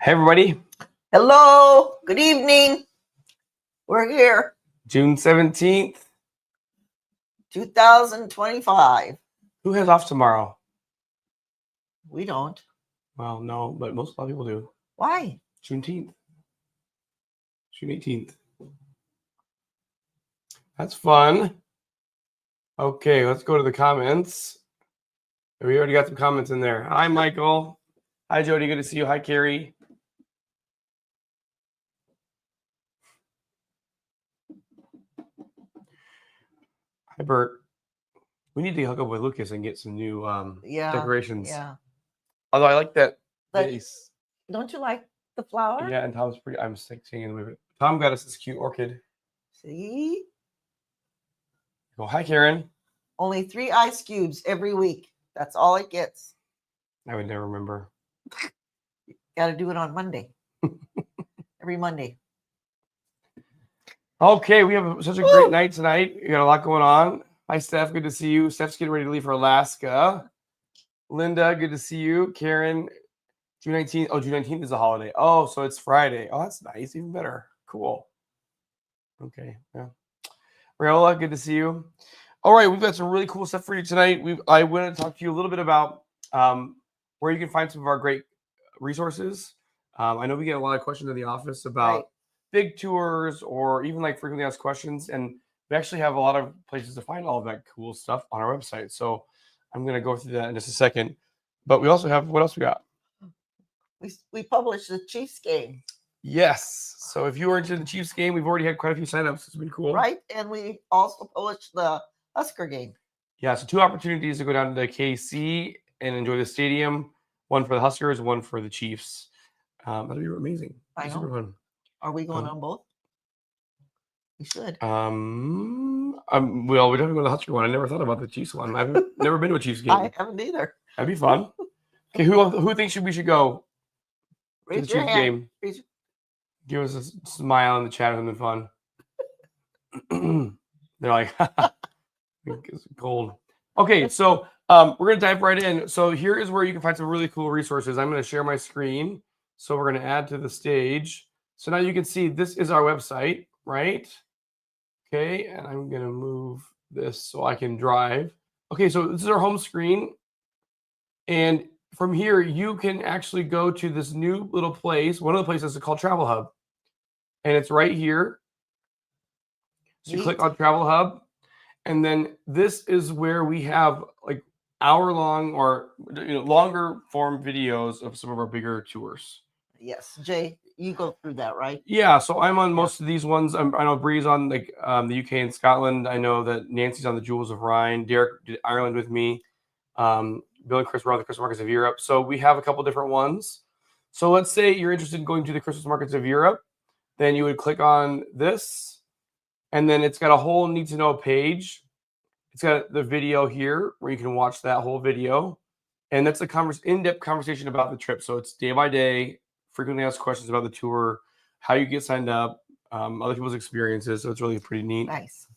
Hey, everybody. Hello. Good evening. We're here. June 17th. 2025. Who has off tomorrow? We don't. Well, no, but a lot of people do. Why? Juneteenth. June 18th. That's fun. Okay, let's go to the comments. We already got some comments in there. Hi, Michael. Hi, Jody. Good to see you. Hi, Carrie. Hi, Bert. We need to hook up with Lucas and get some new decorations. Yeah. Although I like that But- vase. Don't you like the flower? Yeah, and Tom's pretty. I'm seeing in the movie. Tom got us this cute orchid. See? Go, hi, Karen. Only 3 ice cubes every week. That's all it gets. I would never remember. Got to do it on Monday. Every Monday. Okay, we have such a great night tonight. We got a lot going on. Hi, Steph. Good to see you. Steph's getting ready to leave for Alaska. Linda, good to see you. Karen, June 19th. Oh, June 19th is a holiday. Oh, so it's Friday. Oh, that's nice. Even better. Cool. Okay. Yeah. Rayola, good to see you. All right, we've got some really cool stuff for you tonight. I want to talk to you a little bit about where you can find some of our great resources. I know we get a lot of questions in the office about big tours or even like frequently asked questions, and we actually have a lot of places to find all of that cool stuff on our website. So I'm going to go through that in just a second. But we also have, what else we got? We published the Chiefs game. Yes. So if you were into the Chiefs game, we've already had quite a few signups. It's been cool. Right? And we also published the Husker game. Yeah, so 2 opportunities to go down to KC and enjoy the stadium. One for the Huskers, one for the Chiefs. That'll be amazing. I know. Super fun. Are we going on both? We should. Well, we're definitely going to the Husker one. I never thought about the Chiefs one. I've never been to a Chiefs game. I haven't either. That'd be fun. Okay, who thinks we should go to the Raise your Chiefs hand. game? Give us a smile in the chat. Something fun. They're like, it's cold. Okay, so we're going to dive right in. So here is where you can find some really cool resources. I'm going to share my screen. So we're going to add to the stage. So now you can see this is our website, right? Okay, and I'm going to move this so I can drive. Okay, so this is our home screen. And from here, you can actually go to this new little place. One of the places is called Travel Hub. And it's right here. So you click on Travel Hub. And then this is where we have like hour-long or longer form videos of some of our bigger tours. Yes, Jay, you go through that, right? Yeah, so I'm on most of these ones. I know Bree's on like the UK and Scotland. I know that Nancy's on the Jewels of Rhine. Derek did Ireland with me. Bill and Chris were on the Christmas markets of Europe. So we have a couple different ones. So let's say you're interested in going to the Christmas markets of Europe. Then you would click on this. And then it's got a whole need to know page. It's got the video here where you can watch that whole video. And that's a in-depth conversation about the trip. So it's day by day, frequently asked questions about the tour, how you get signed up, other people's experiences. So it's really pretty neat. Nice.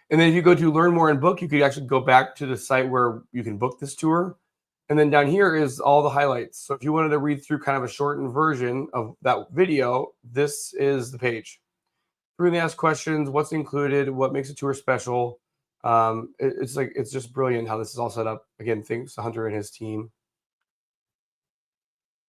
And then if you go to learn more and book, you could actually go back to the site where you can book this tour. And then down here is all the highlights. So if you wanted to read through kind of a shortened version of that video, this is the page. Frequently asked questions, what's included, what makes a tour special. It's just brilliant how this is all set up. Again, thanks to Hunter and his team.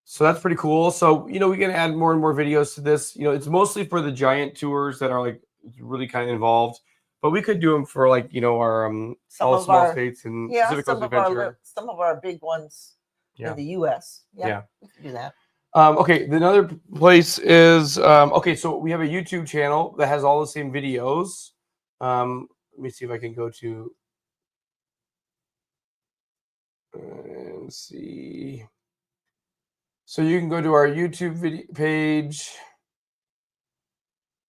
So that's pretty cool. So, we can add more and more videos to this. It's mostly for the giant tours that are like really kind of involved, but we could do them for like, our all small states and Pacific Coast Adventure. Some of our big ones in the US. Yeah, we can do that. Okay, another place is, okay, so we have a YouTube channel that has all the same videos. Let me see if I can go to, and see. So you can go to our YouTube video page.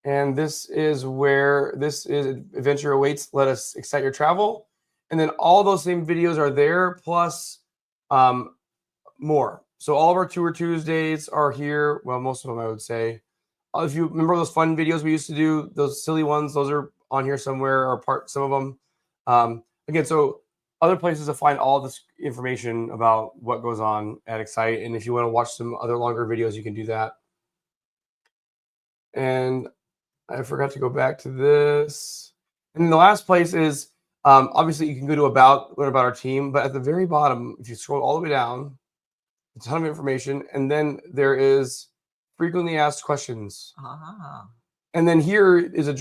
And this is Adventure Awaits. Let us excite your travel. And then all those same videos are there, plus more. So all of our Tour Tuesdays are here. Well, most of them, I would say. If you remember those fun videos we used to do, those silly ones, those are on here somewhere, or some of them. Again, so other places to find all this information about what goes on at Excite. And if you want to watch some other longer videos, you can do that. And I forgot to go back to this. And then the last place is obviously you can go to learn about our team. But at the very bottom, if you scroll all the way down, it's a ton of information. And then there is frequently asked questions. And then here is these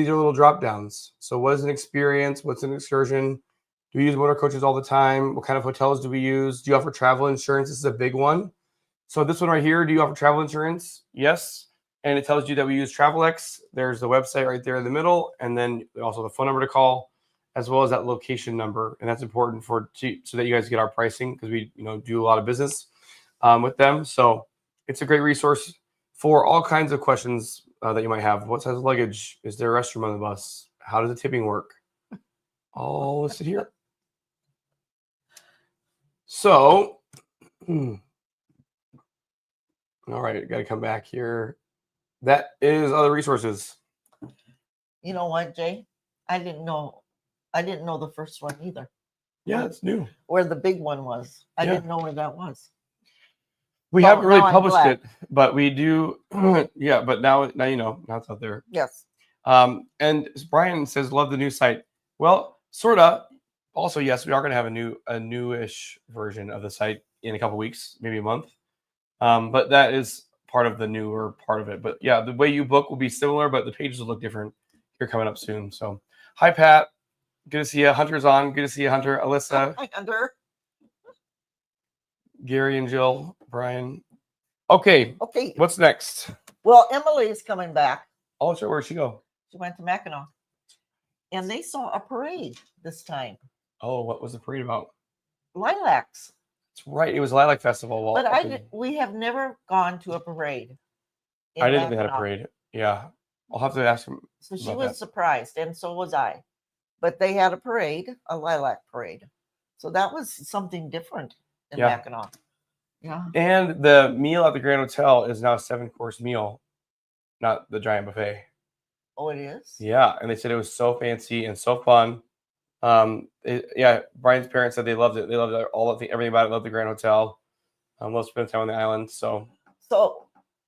are little drop downs. So what is an experience? What's an excursion? Do we use motor coaches all the time? What kind of hotels do we use? Do you offer travel insurance? This is a big one. So this one right here, do you offer travel insurance? Yes. And it tells you that we use TravelX. There's the website right there in the middle. And then also the phone number to call, as well as that location number. And that's important so that you guys get our pricing, because we do a lot of business with them. So it's a great resource for all kinds of questions that you might have. What size luggage? Is there a restroom on the bus? How does the tipping work? All listed here. So, all right, got to come back here. That is other resources. You know what, Jay? I didn't know the first one either. Yeah, it's new. Where the big one was. I didn't know where that was. We haven't really published it, but we do. Yeah, but now you know. Now it's out there. Yes. And Brian says, "Love the new site." Well, sorta. Also, yes, we are going to have a newish version of the site in a couple weeks, maybe a month. But that is part of the newer part of it. But yeah, the way you book will be similar, but the pages will look different here coming up soon. So, hi Pat, good to see you. Hunter's on. Good to see you, Hunter. Alyssa. Hi, Hunter. Gary and Jill, Brian. Okay. What's next? Well, Emily's coming back. Oh, sure. Where'd she go? She went to Mackinac. And they saw a parade this time. Oh, what was the parade about? Lilacs. That's right. It was Lilac Festival. But we have never gone to a parade. I didn't think they had a parade. Yeah. I'll have to ask him. So she was surprised, and so was I. But they had a parade, a lilac parade. So that was something different in Mackinac. Yeah. And the meal at the Grand Hotel is now a 7-course meal, not the giant buffet. Oh, it is? Yeah. And they said it was so fancy and so fun. Brian's parents said they loved it. They loved everything about it. Loved the Grand Hotel. Loved spending time on the island. So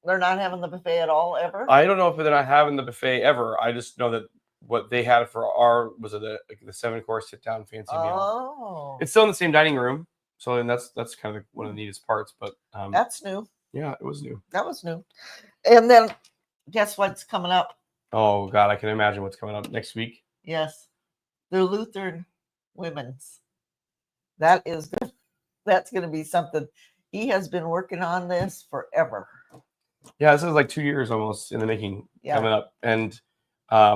they're not having the buffet at all ever? I don't know if they're not having the buffet ever. I just know that what they had for was the 7-course sit-down fancy meal. Oh. It's still in the same dining room. So then that's kind of one of the neatest parts. But that's new. Yeah, it was new. That was new. And then guess what's coming up? Oh God, I can imagine what's coming up next week. Yes. The Lutheran Women's. That's going to be something. He has been working on this forever. Yeah, this is like 2 years almost in the making coming up. And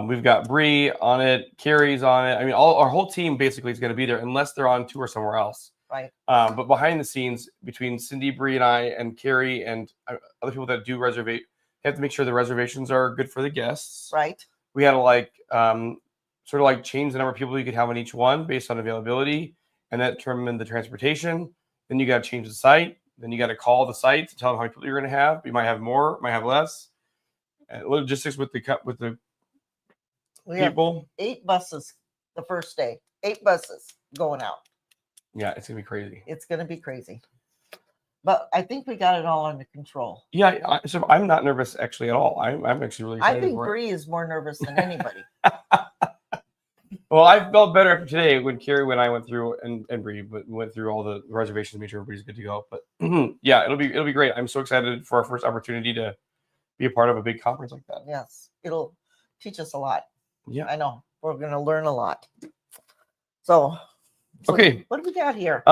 we've got Bree on it, Carrie's on it. I mean, our whole team basically is going to be there unless they're on tour somewhere else. Right. But behind the scenes, between Cindy, Bree, and I, and Carrie, and other people that do reservate, you have to make sure the reservations are good for the guests. Right. We had to sort of change the number of people you could have on each one based on availability, and that determined the transportation. Then you got to change the site. Then you got to call the site to tell them how many people you're going to have. You might have more, might have less. And logistics with the people. Have 8 buses the first day. 8 buses going out. Yeah, it's gonna be crazy. It's gonna be crazy. But I think we got it all under control. Yeah, so I'm not nervous actually at all. I'm actually really excited. I think Bree is more nervous than anybody. Well, I felt better after today when Carrie and I went through and Bree went through all the reservations, made sure everybody's good to go. But yeah, it'll be great. I'm so excited for our first opportunity to be a part of a big conference like that. Yes, it'll teach us a lot. Yeah, I know we're going to learn a lot. So okay, what do we got here?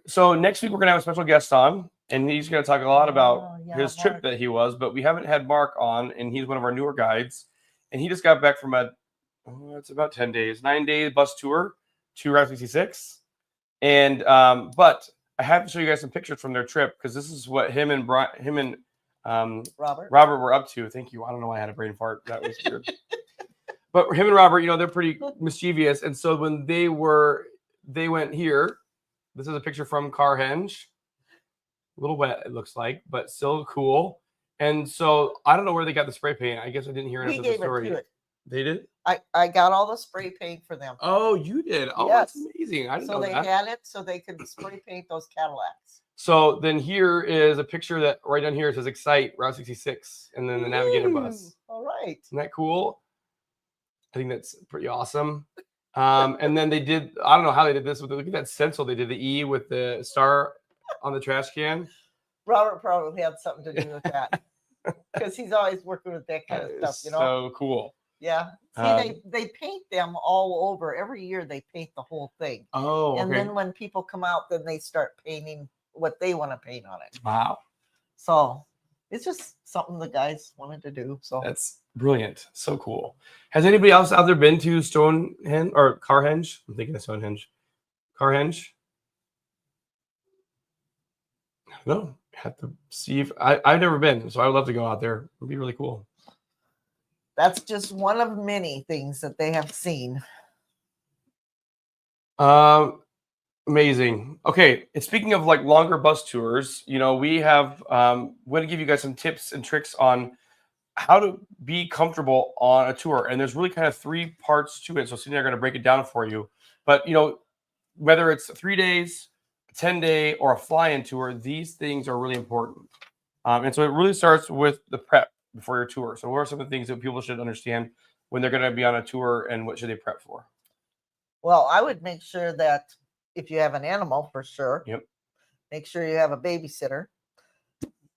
So next week we're gonna have a special guest on, and he's gonna talk a lot about his trip that he was. But we haven't had Mark on, and he's one of our newer guides, and he just got back from it's about 9-day bus tour to Route 66, and but I have to show you guys some pictures from their trip because this is what him and Robert were up to. Thank you. I don't know why I had a brain fart. That was weird. But him and Robert, they're pretty mischievous, and so when they went here. This is a picture from Carhenge. A little wet, it looks like, but still cool. And so I don't know where they got the spray paint. I guess I didn't hear enough of the story. They did? I got all the spray paint for them. Oh, you did. Oh, that's Yes. amazing. I didn't So know they that. had it so they could spray paint those Cadillacs. So then here is a picture that right down here it says Excite Route 66 and then the Navigator bus. Ooh, all right. Isn't that cool? I think that's pretty awesome. And then they did, I don't know how they did this, but look at that stencil. They did the E with the star on the trash can. Robert probably had something to do with that because he's always working with that kind of That stuff, is you know? so cool. Yeah. See, they paint them all over. Every year they paint the whole thing. Oh, And okay. then when people come out, then they start painting what they want to paint on it. Wow. So it's just something the guys wanted to do. So That's brilliant. So cool. Has anybody else out there been to Stonehenge or Carhenge? I'm thinking of Stonehenge. Carhenge? No, have to see if I've never been, so I would love to go out there. It'd be really cool. that's just one of many things that they have seen. Amazing. Okay, and speaking of like longer bus tours, you know, we have want to give you guys some tips and tricks on how to be comfortable on a tour. And there's really kind of 3 parts to it. So Cindy and I are going to break it down for you. But you know, whether it's 3 days, a 10-day, or a fly-in tour, these things are really important. And so it really starts with the prep before your tour. So what are some of the things that people should understand when they're going to be on a tour, and what should they prep for? Well, I would make sure that if you have an animal, for sure. Yep. Make sure you have a babysitter.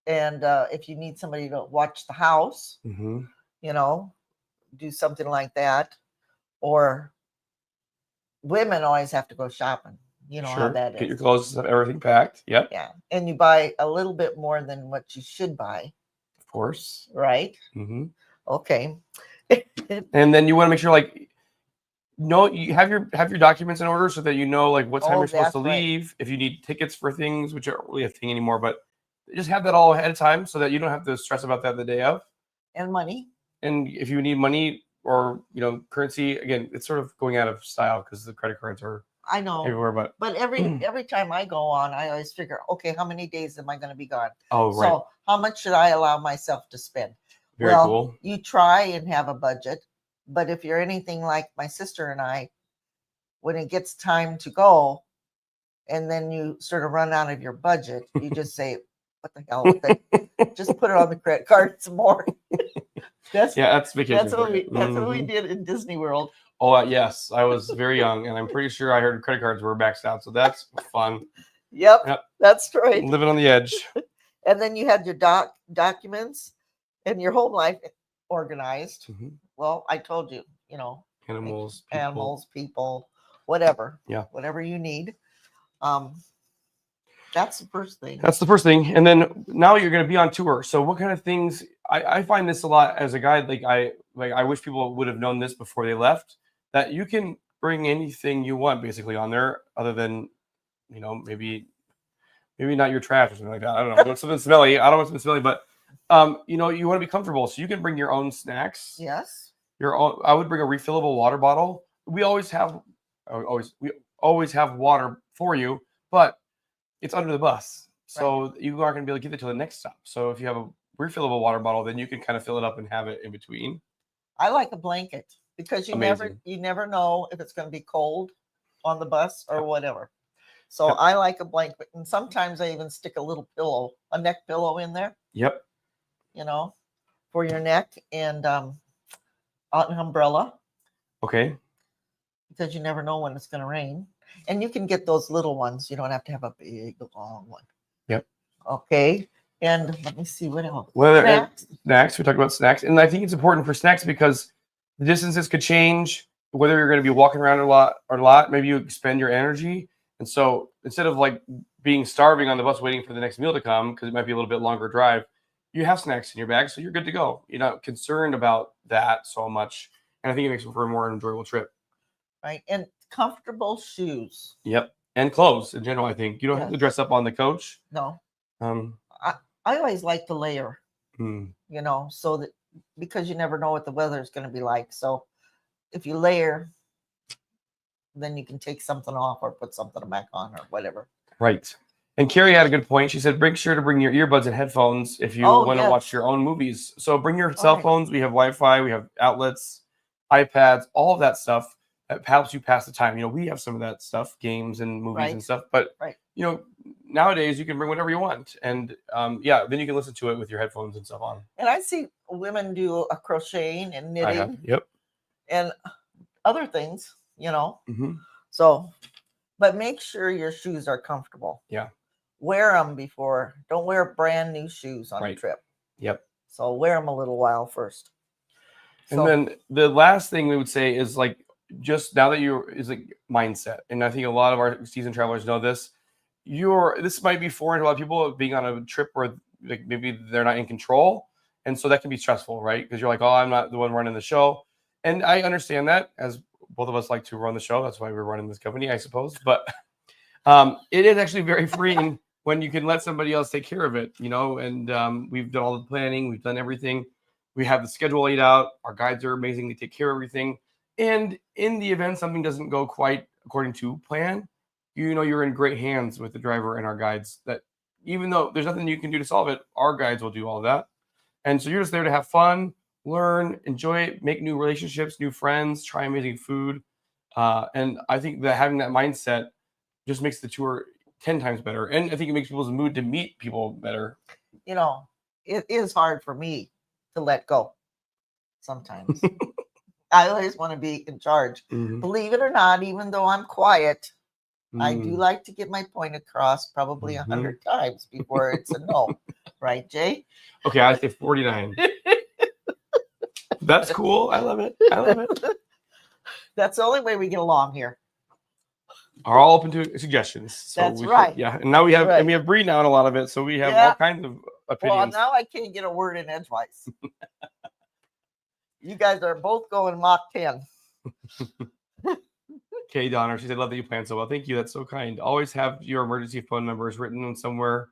And if you need somebody to watch the house, Mm-hmm. you know, do something like that. Or women always have to go shopping. You know how that is. Get your clothes, everything packed. Yep. Yeah. And you buy a little bit more than what you should buy, Of course. right? Mm-hmm. Okay. And then you want to make sure, like, you have your documents in order so that you know like what time Oh, you're supposed to that's right. leave. If you need tickets for things, which aren't really a thing anymore, but just have that all ahead of time so that you don't have to stress about that the day of. And money. And if you need money or currency, again, it's sort of going out of style because the credit cards are I know. everywhere. But every time I go on, I always figure, okay, how many days am I going to be gone? oh right, So how much should I allow myself to spend? very well, cool. You try and have a budget, but if you're anything like my sister and I, when it gets time to go, and then you sort of run out of your budget, you just say, "What the hell with it? Just put it on the credit card some more." That's vacation. that's what we did in Disney World. Oh yes, I was very young, and I'm pretty sure I heard credit cards were maxed out, so that's fun. Yep, that's right. Living on the edge. And then you had your documents and your home life organized. Mm-hmm. Well, I told you, Animals, people, whatever. Yeah. Whatever you need. That's the first thing. That's the first thing. And then now you're going to be on tour. So what kind of things? I find this a lot as a guide. I wish people would have known this before they left, that you can bring anything you want basically on there, other than, maybe not your trash or something like that. I don't know. Something smelly. I don't want something smelly, but you want to be comfortable. So you can bring your own snacks. Yes. I would bring a refillable water bottle. We always have water for you, but it's under the bus. So you aren't going to be able to get it to the next stop. So if you have a refillable water bottle, then you can kind of fill it up and have it in between. I like a blanket because you never know if it's going to be cold on the bus or whatever. So I like a blanket, and sometimes I even stick a little pillow, a neck pillow in there. Yep. For your neck, and an umbrella. Okay. Because you never know when it's going to rain. And you can get those little ones. You don't have to have a big, long one. Yep. Okay. And let me see what else. Snacks. We talked about snacks. And I think it's important for snacks because the distances could change, whether you're going to be walking around a lot. Maybe you expend your energy. And so instead of like being starving on the bus waiting for the next meal to come, because it might be a little bit longer drive, you have snacks in your bag. So you're good to go. You're not concerned about that so much. And I think it makes for a more enjoyable trip. Right. And comfortable shoes. Yep. And clothes in general, I think. You don't have to dress up on the coach. No. I always like to layer, so that because you never know what the weather is going to be like. So if you layer, then you can take something off or put something back on or whatever. Right. And Carrie had a good point. She said, make sure to bring your earbuds and headphones if you want to watch your own movies. So bring your cell phones. We have Wi-Fi. We have outlets. iPads, all of that stuff that helps you pass the time. We have some of that stuff, games and movies and Right. stuff, but Right. nowadays you can bring whatever you want, and then you can listen to it with your headphones and stuff on. And I see women do a crocheting and I have, knitting yep. and other things, Hmm. So, but make sure your shoes are comfortable. Yeah. Wear them before. Don't wear brand new shoes on a Right. trip. Yep. So wear them a little while first. And then the last thing we would say is like, just now that is like mindset. And I think a lot of our seasoned travelers know this. This might be foreign to a lot of people, being on a trip where like maybe they're not in control. And so that can be stressful, right? Because you're like, oh, I'm not the one running the show. And I understand that, as both of us like to run the show. That's why we're running this company, I suppose. But it is actually very freeing when you can let somebody else take care of it, and we've done all the planning. We've done everything. We have the schedule laid out. Our guides are amazing. They take care of everything. And in the event something doesn't go quite according to plan, you're in great hands with the driver and our guides, that even though there's nothing you can do to solve it, our guides will do all of that. And so you're just there to have fun, learn, enjoy it, make new relationships, new friends, try amazing food. And I think that having that mindset just makes the tour 10 times better. And I think it makes people's mood to meet people better. It is hard for me to let go sometimes. I always want to be in charge. Mhm. Believe it or not, even though I'm quiet, I do Mm. like to get my point across probably 100 times before it's a no. Right, Jay? Okay, I say 49. That's cool. I love it. I love it. That's the only way we get along here. Are all open to suggestions. So That's we right. Yeah, and now we have Right. and we have Bree now on a lot of it, so we have Yeah. all kinds of Well, opinions. now I can't get a word in edgewise. You guys are both going Mach 10. Okay, Donner, she said, love that you plan so well. Thank you. That's so kind. Always have your emergency phone numbers written on somewhere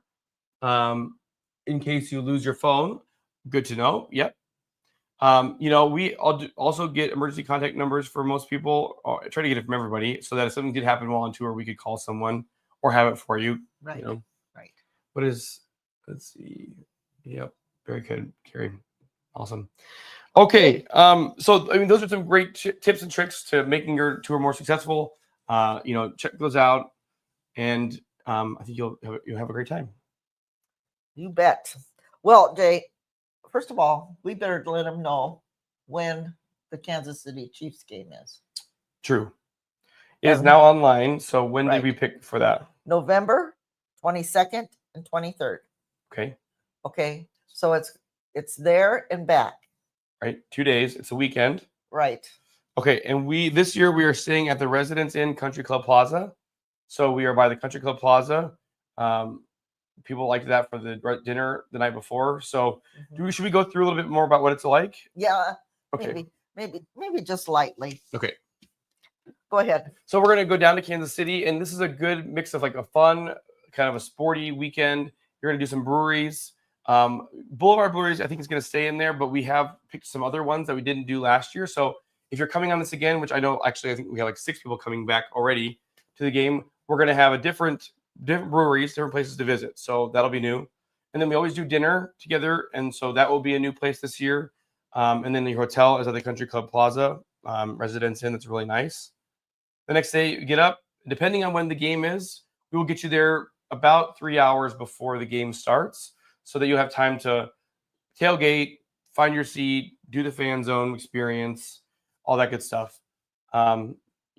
in case you lose your phone. Good to know. Yep. We also get emergency contact numbers for most people. I try to get it from everybody so that if something did happen while on tour, we could call someone or have it for you. Right. Right. Let's see. Yep. Very good, Carrie. Awesome. Okay. So those are some great tips and tricks to making your tour more successful. Check those out, and I think you'll have a great time. You bet. Well, Jay, first of all, we better let them know when the Kansas City Chiefs game is. True. It is now online. So when Right. did we pick for that? November 22nd and 23rd. Okay. Okay. So it's there and back. Right. 2 days. It's a weekend. Right. Okay. And this year we are staying at the Residence Inn Country Club Plaza. So we are by the Country Club Plaza. People liked that for the dinner the night before. So should we go through a little bit more about what it's like? Yeah. Okay. Maybe just lightly. Okay. Go ahead. So we're going to go down to Kansas City, and this is a good mix of like a fun, kind of a sporty weekend. You're going to do some breweries. Boulevard Breweries, I think, is going to stay in there, but we have picked some other ones that we didn't do last year. So if you're coming on this again, which I know, actually, I think we have like 6 people coming back already to the game, we're going to have a different breweries, different places to visit. So that'll be new. And then we always do dinner together, and so that will be a new place this year. And then the hotel is at the Country Club Plaza, Residence Inn. That's really nice. The next day, you get up. Depending on when the game is, we will get you there about 3 hours before the game starts, so that you have time to tailgate, find your seat, do the fan zone experience, all that good stuff.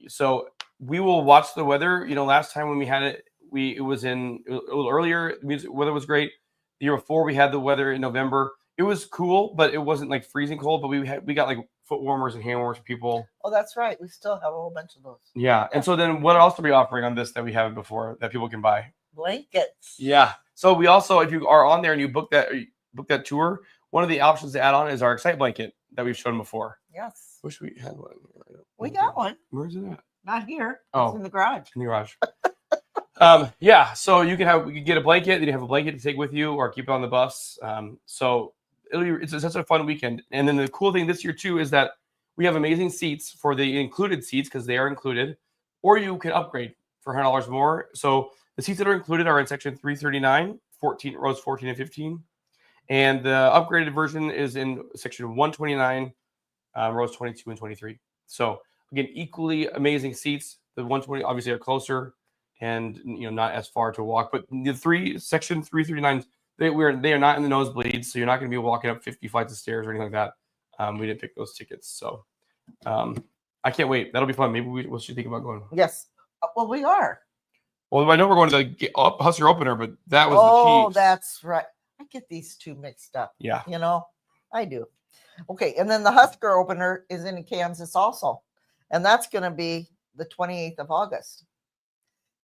So we will watch the weather. Last time when we had it, it was a little earlier. The weather was great. The year before, we had the weather in November. It was cool, but it wasn't like freezing cold. But we got like foot warmers and hand warmers for people. Oh, that's right. We still have a whole bunch of those. Yeah. And so then what else are we offering on this that we haven't before that people can buy? Blankets. Yeah. So we also, if you are on there and you book that tour, one of the options to add on is our Excite blanket that we've shown before. Yes. Wish we had one. We got one. Where's it at? Not here. Oh. It's in the garage. In the garage. Yeah. So you can get a blanket. Then you have a blanket to take with you or keep it on the bus. So it's such a fun weekend. And then the cool thing this year too is that we have amazing seats for the included seats, because they are included, or you can upgrade for $100 more. So the seats that are included are in section 339, rows 14 and 15. And the upgraded version is in section 129, rows 22 and 23. So again, equally amazing seats. The 120 obviously are closer and not as far to walk, but the section 339, they are not in the nosebleeds, so you're not going to be walking up 50 flights of stairs or anything like that. We didn't pick those tickets, so I can't wait. That'll be fun. Maybe we should think about going. Yes. Well, we are. Well, I know we're going to the Husker opener, but that was the Oh, Chiefs. that's right. I get these two mixed up. Yeah. I do. Okay, and then the Husker opener is in Kansas also, and that's going to be the 28th of August.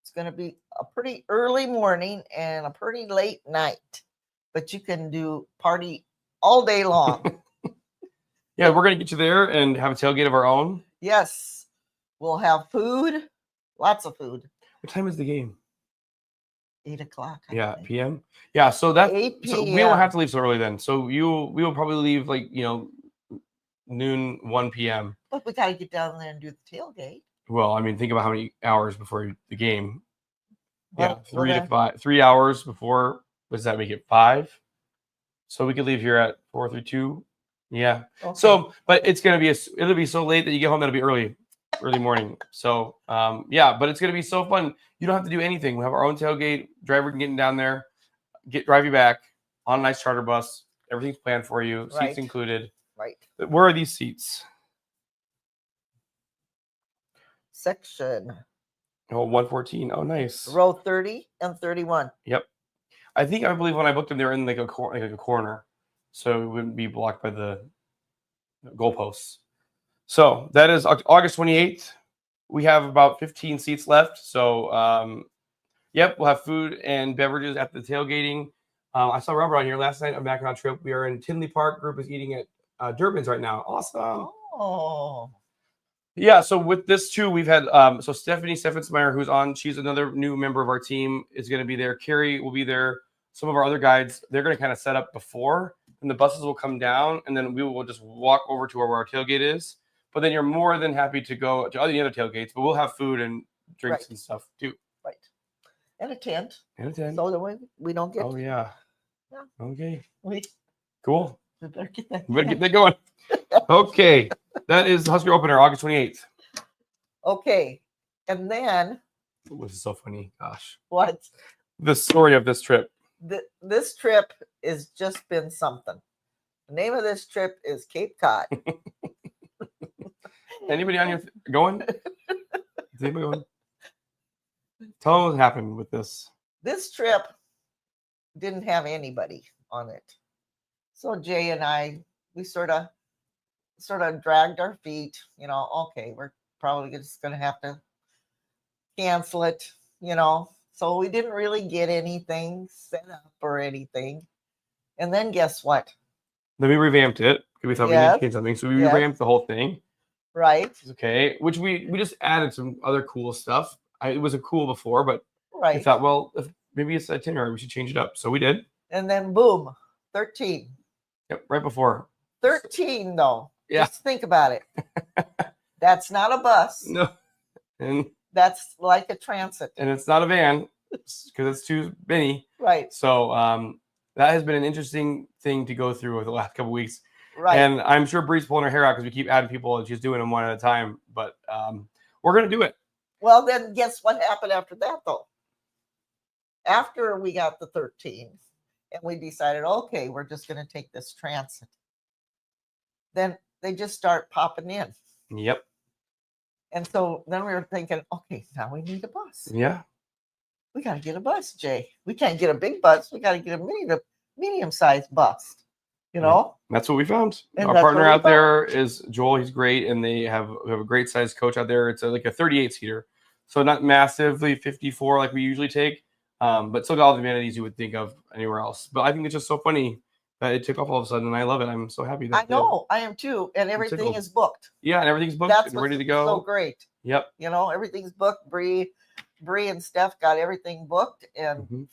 It's going to be a pretty early morning and a pretty late night, but you can do party all day long. Yeah, we're going to get you there and have a tailgate of our own. Yes, we'll have food, lots of food. What time is the game? 8 o'clock. Yeah, p.m. Yeah, so that 8 so we p.m. don't have to leave so early then. So we will probably leave like noon, 1 p.m. But we got to get down there and do the tailgate. Well, I mean, think about how many hours before the game. Well, yeah, 3 hours before. What does that make it? 5. So we could leave here at 4:32. Yeah. Okay. So, but it's gonna be it'll be so late that you get home that'll be early morning. So, yeah, but it's gonna be so fun. You don't have to do anything. We have our own tailgate. Driver can get down there, drive you back on a nice charter bus. Everything's planned for you. Right. Seats included. Right. Where are these seats? Section. Oh, 114. Oh, nice. Row 30 and 31. Yep. I believe when I booked them, they were in like a corner, so it wouldn't be blocked by the goalposts. So that is August 28th. We have about 15 seats left. So, yep, we'll have food and beverages at the tailgating. I saw Robert on here last night. I'm back on a trip. We are in Tinley Park. Group is eating at Durbin's right now. Awesome. Oh. Yeah, so with this too, we've had so Stephanie Steffensmeyer, who's on, she's another new member of our team, is going to be there. Carrie will be there. Some of our other guides, they're going to kind of set up before, and the buses will come down, and then we will just walk over to where our tailgate is. But then you're more than happy to go to any other tailgates, but we'll have food and drinks Right. and stuff too. Right. And a tent. And a tent. So that we don't get. Oh yeah. Yeah. Okay. We Cool. better get that. We better get that going. Okay. That is the Husker opener, August 28th. Okay. And then This is so funny. Gosh. what? The story of this trip. This trip has just been something. The name of this trip is Cape Cod. Anybody on here going? Is anybody going? Tell them what happened with this. This trip didn't have anybody on it. So Jay and I, we sort of dragged our feet, okay, we're probably just going to have to cancel it, So we didn't really get anything set up or anything. And then guess what? Then we revamped it because we thought we needed to change something. So we revamped the whole thing. Right. Okay. Which we just added some other cool stuff. It was a cool before, but Right. I thought, well, if maybe it's itinerary, we should change it up. So we did. And then boom, 13. Yep. Right before. 13 though. Yeah. Just think about it. That's not a bus. No. And That's like a transit. it's not a van because it's too many. Right. So that has been an interesting thing to go through over the last couple of weeks. Right. And I'm sure Bree's pulling her hair out because we keep adding people and she's doing them one at a time. But we're going to do it. Well, then guess what happened after that, though? After we got the 13 and we decided, okay, we're just going to take this transit. Then they just start popping in. Yep. And so then we were thinking, okay, now we need a bus. Yeah. We got to get a bus, Jay. We can't get a big bus. We got to get a medium-sized bus, That's what we found. And Our that's partner what we out there is Joel. He's great. And we have a great sized coach out there. It's like a 38 seater. So not massively 54 like we usually take, but still got all the amenities you would think of anywhere else. But I think it's just so funny that it took off all of a sudden. And I love it. I'm so happy that I know. I am too. And everything tickled. is booked. Yeah. And everything's booked That's and ready to go. So great. Yep. Everything's booked. Bree and Steph got everything booked. And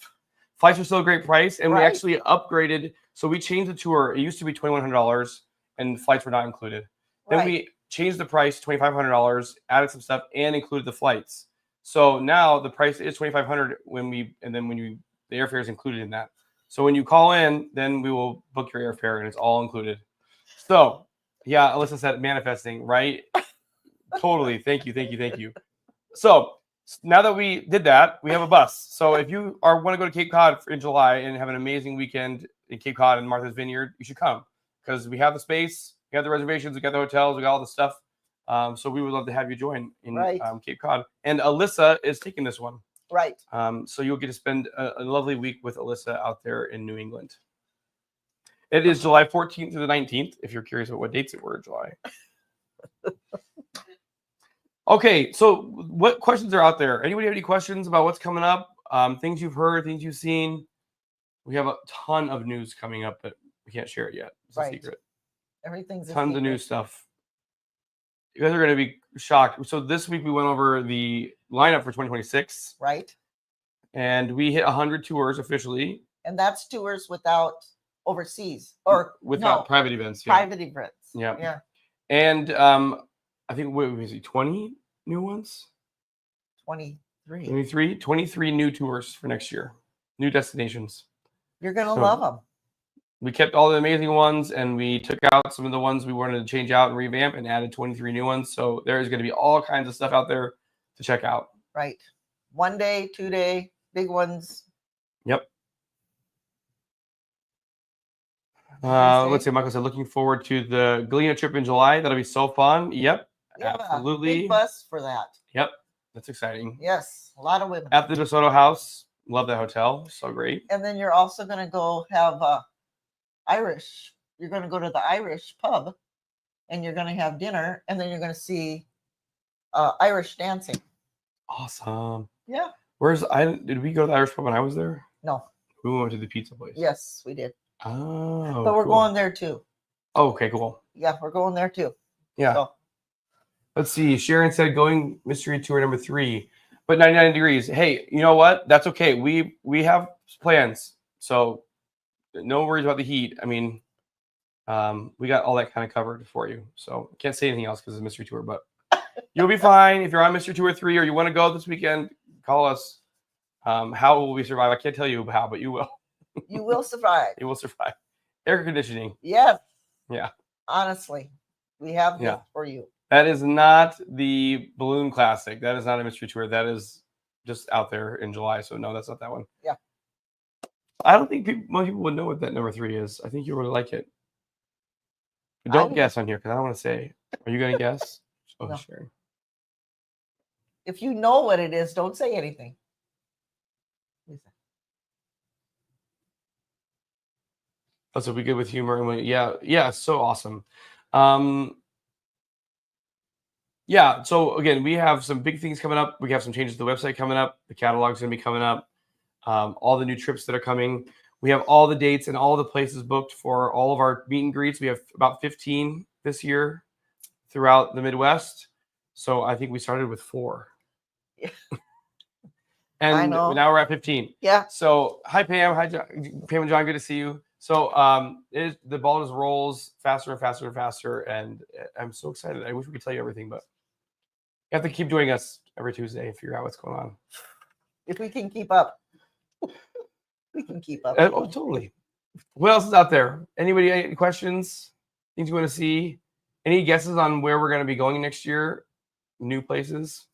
flights are still a great price. And we Right. actually upgraded. So we changed the tour. It used to be $2,100 and flights were not included. Then right. we changed the price to $2,500, added some stuff, and included the flights. So now the price is $2,500 the airfare is included in that. So when you call in, then we will book your airfare and it's all included. So Yeah, Alyssa said manifesting, right? Totally. Thank you. So now that we did that, we have a bus. So if you want to go to Cape Cod in July and have an amazing weekend in Cape Cod and Martha's Vineyard, you should come because we have the space, we have the reservations, we got the hotels, we got all the stuff. So we would love to have you join in Right. Cape Cod. And Alyssa is taking this one. Right. So you'll get to spend a lovely week with Alyssa out there in New England. It is July 14th to the 19th, if you're curious about what dates it were in July. Okay, so what questions are out there? Anybody have any questions about what's coming up? Things you've heard, things you've seen? We have a ton of news coming up, but we can't share it yet. It's a secret. Everything's Tons of new stuff. You guys are going to be shocked. So this week we went over the lineup for 2026. Right. And we hit 100 tours officially. And that's tours without overseas or without private events. Yeah. Private events. Yeah. Yeah. And I think what was it, 20 new ones? 23. 23 new tours for next year. New destinations. You're going to love them. We kept all the amazing ones and we took out some of the ones we wanted to change out and revamp and added 23 new ones. So there's going to be all kinds of stuff out there to check out. Right. 1 day, 2 day, big ones. Yep. Let's see. Michael said, looking forward to the Galena trip in July. That'll be so fun. Yep. Absolutely. Big bus for that. Yep. That's exciting. Yes. A lot of women. At the DeSoto House. Love that hotel. So great. And then you're also going to go have Irish. You're going to go to the Irish pub and you're going to have dinner and then you're going to see Irish dancing. Awesome. Yeah. Did we go to the Irish pub when I was there? No. We went to the pizza place. Yes, we did. Oh. But we're going there too. Oh, okay, cool. Yeah, we're going there too. Yeah. So. Let's see. Sharon said going mystery tour number 3, but 99 degrees. Hey, you know what? That's okay. We have plans. So no worries about the heat. I mean, we got all that kind of covered for you. So can't say anything else because it's a mystery tour, but you'll be fine. If you're on mystery tour 3 or you want to go this weekend, call us. How will we survive? I can't tell you how, but you will. You will survive. You will survive. Air conditioning. Yes. Yeah. Honestly, we have this for you. That is not the Balloon Classic. That is not a mystery tour. That is just out there in July. So no, that's not that one. Yeah. I don't think most people would know what that number 3 is. I think you would like it. But don't guess on here because I don't want to say. Are you going to guess? Oh, no. Sure. If you know what it is, don't say anything. So be good with humor. And yeah, so awesome. Yeah, so again, we have some big things coming up. We have some changes to the website coming up. The catalog's going to be coming up. All the new trips that are coming. We have all the dates and all the places booked for all of our meet and greets. We have about 15 this year throughout the Midwest. So I think we started with 4. Yeah. And now we're at 15. Yeah. So hi, Pam. Hi, John. Pam and John. Good to see you. So the ball just rolls faster and faster and faster. And I'm so excited. I wish we could tell you everything, but you have to keep joining us every Tuesday and figure out what's going on. If we can keep up. We can keep up. Oh, totally. What else is out there? Anybody, any questions? Things you want to see? Any guesses on where we're going to be going next year? New places?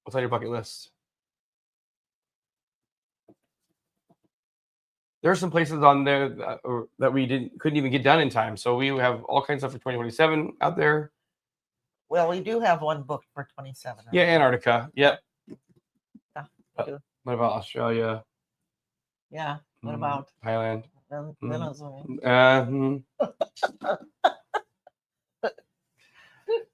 What's on your bucket list? There are some places on there that we couldn't even get done in time. So we have all kinds of stuff for 2027 out there. Well, we do have one booked for 27. Yeah, Antarctica. Yep. Yeah. What about Australia? Yeah. What about Thailand? Venezuela?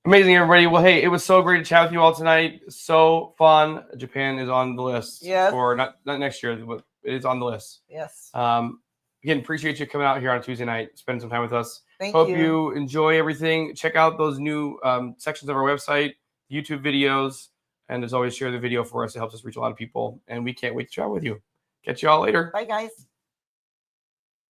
Amazing, everybody. Well, hey, it was so great to chat with you all tonight. So fun. Japan is on the list. Yes. For not next year, but it is on the list. Yes. Again, appreciate you coming out here on Tuesday night, spending some time with us. Hope you enjoy everything. Check out those new sections of our website, YouTube videos, and as always, share the video for us. It helps us reach a lot of people, and we can't wait to chat with you. Catch you all later. Bye, guys.